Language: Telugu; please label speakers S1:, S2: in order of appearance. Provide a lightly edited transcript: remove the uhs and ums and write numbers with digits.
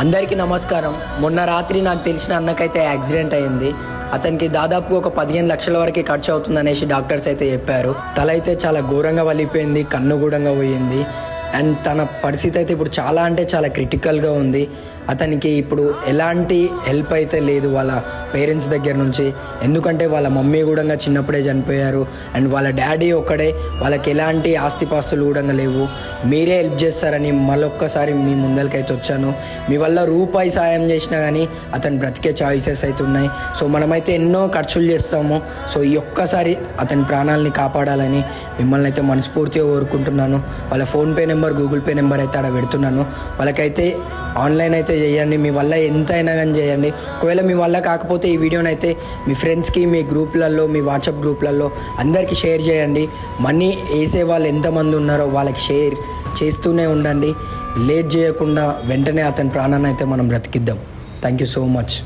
S1: అందరికీ నమస్కారం. మొన్న రాత్రి నాకు తెలిసిన అన్నకైతే యాక్సిడెంట్ అయింది. అతనికి దాదాపు ఒక 15 లక్షల వరకు ఖర్చు అవుతుందనేసి డాక్టర్స్ అయితే చెప్పారు. తల అయితే చాలా ఘోరంగా వలిపోయింది, కన్ను గూడంగా పోయింది. అండ్ తన పరిస్థితి అయితే ఇప్పుడు చాలా అంటే చాలా క్రిటికల్గా ఉంది. అతనికి ఇప్పుడు ఎలాంటి హెల్ప్ అయితే లేదు వాళ్ళ పేరెంట్స్ దగ్గర నుంచి. ఎందుకంటే వాళ్ళ మమ్మీ కూడా చిన్నప్పుడే చనిపోయారు. అండ్ వాళ్ళ డాడీ ఒక్కడే, వాళ్ళకి ఎలాంటి ఆస్తిపాస్తులు కూడా లేవు. మీరే హెల్ప్ చేస్తారని మళ్ళొక్కసారి మీ ముందరికైతే వచ్చాను. మీ వల్ల రూపాయి సాయం చేసినా కానీ అతను బ్రతికే ఛాయిసెస్ అయితే ఉన్నాయి. సో మనమైతే ఎన్నో ఖర్చులు చేస్తాము. సో ఈ ఒక్కసారి అతని ప్రాణాలని కాపాడాలని మిమ్మల్ని అయితే మనస్ఫూర్తిగా కోరుకుంటున్నాను. వాళ్ళ PhonePe number, Google pay number అయితే అక్కడ పెడుతున్నాను. వాళ్ళకైతే ఆన్లైన్ అయితే చేయండి. మీ వల్ల ఎంత అయినా కానీ చేయండి. ఒకవేళ మీ వల్ల కాకపోతే ఈ వీడియోని అయితే మీ ఫ్రెండ్స్కి, మీ గ్రూప్లలో, మీ వాట్సాప్ గ్రూప్లలో అందరికీ షేర్ చేయండి. మనీ వేసే వాళ్ళు ఎంతమంది ఉన్నారో వాళ్ళకి షేర్ చేస్తూనే ఉండండి. లేట్ చేయకుండా వెంటనే అతని ప్రాణాన్ని అయితే మనం బ్రతికిద్దాం. Thank you so much.